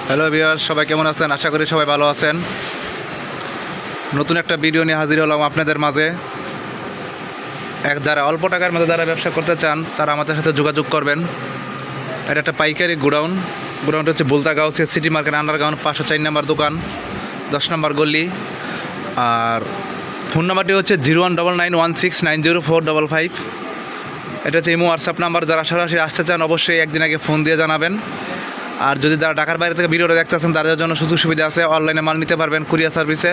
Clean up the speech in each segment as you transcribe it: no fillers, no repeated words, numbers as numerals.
Hello viewers, সবাই কেমন আছেন? আশা করি সবাই ভালো আছেন। নতুন একটা ভিডিও নিয়ে হাজির হলাম আপনাদের মাঝে। যারা অল্প টাকার মধ্যে যারা ব্যবসা করতে চান তারা আমাদের সাথে যোগাযোগ করবেন। এটা একটা পাইকারি গোডাউনটা হচ্ছে বুলতাগাঁও সিটি মার্কেট আন্ডারগ্রাউন্ড 504 নম্বর দোকান, 10 নম্বর গলি। আর ফোন নাম্বারটি হচ্ছে 019916904555। এটা হচ্ছে ইমো হোয়াটসঅ্যাপ নাম্বার। যারা সরাসরি আসতে চান অবশ্যই একদিন আগে ফোন দিয়ে জানাবেন। আর যদি যারা ঢাকার বাইরে থেকে ভিডিওটা দেখতেছেন তাদের জন্য সুযোগ সুবিধা আছে, অনলাইনে মাল নিতে পারবেন কুরিয়ার সার্ভিসে।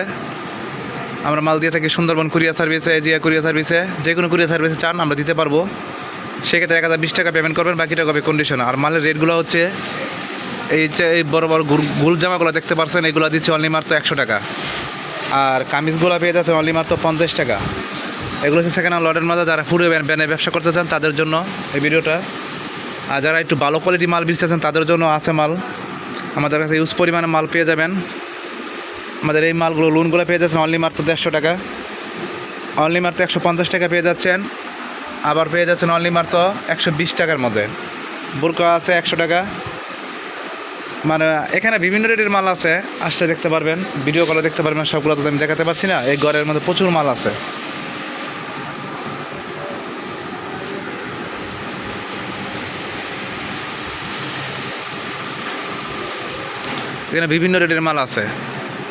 আমরা মাল দিয়ে থাকি সুন্দরবন কুরিয়ার সার্ভিসে, এজিয়া কুরিয়ার সার্ভিসে, যে কোনো কুরিয়ার সার্ভিসে চান আমরা দিতে পারবো। সেক্ষেত্রে 1020 টাকা পেমেন্ট করবেন, বাকি টাকা হবে কন্ডিশন। আর মালের রেটগুলো হচ্ছে এই বড় বড় গোল জামাগুলো দেখতে পাচ্ছেন, এগুলো দিচ্ছে অনলি মাত্র 100 টাকা। আর কামিজগুলো পেয়ে যাচ্ছেন অনলি মাত্র 50 টাকা। এগুলো হচ্ছে সেকেন্ড হ্যান্ড লটের মধ্যে। যারা পুরো ব্যানে ব্যবসা করতে চান তাদের জন্য এই ভিডিওটা। আর যারা একটু ভালো কোয়ালিটি মাল বেচতেছেন তাদের জন্য আছে মাল। আমাদের কাছে ইউজ পরিমাণে মাল পেয়ে যাবেন। আমাদের এই মালগুলো লোনগুলো পেয়ে যাচ্ছেন অনলি মাত্র 150 টাকা, অনলি মাত্র 150 টাকা পেয়ে যাচ্ছেন। আবার পেয়ে যাচ্ছেন অনলি মাত্র 120 টাকার মধ্যে। বুরকা আছে 100 টাকা। মানে এখানে বিভিন্ন রেটের মাল আছে, আসলে দেখতে পারবেন, ভিডিও কলে দেখতে পারবেন। সবগুলো তো আমি দেখাতে পারছি না, এই ঘরের মধ্যে প্রচুর মাল আছে। এখানে বিভিন্ন রেটের মাল আছে,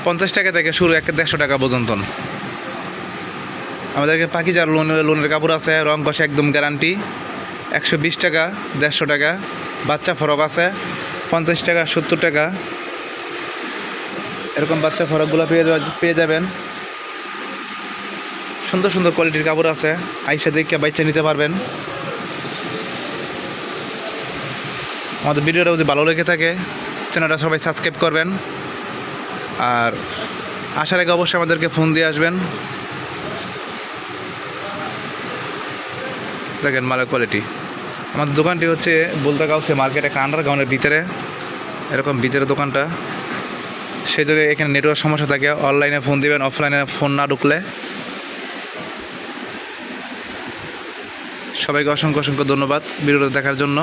50 টাকা থেকে শুরু 150 টাকা পর্যন্ত। আমাদেরকে পাকিজার লোনের কাপড় আছে, রং কষে একদম গ্যারান্টি। 120 টাকা, 150 টাকা। বাচ্চা ফরক আছে 50 টাকা, 70 টাকা। এরকম বাচ্চা ফরকগুলো পেয়ে যাবেন। সুন্দর সুন্দর কোয়ালিটির কাপড় আছে, আইসা দেখে বাইচা নিতে পারবেন। আমাদের ভিডিওটা যদি ভালো লেগে থাকে চ্যানেলটা সবাই সাবস্ক্রাইব করবেন। আর আসার আগে অবশ্যই আমাদেরকে ফোন দিয়ে আসবেন। দেখেন মালের কোয়ালিটি। আমাদের দোকানটি হচ্ছে বুলতাগাঁও মার্কেট, একটা আন্ডারগ্রাউন্ডের ভিতরে, এরকম ভিতরে দোকানটা। সেই জন্য এখানে নেটওয়ার্ক সমস্যা থাকে, অনলাইনে ফোন দিবেন, অফলাইনে ফোন না ঢুকলে। সবাইকে অসংখ্য অসংখ্য ধন্যবাদ ভিডিওটা দেখার জন্য।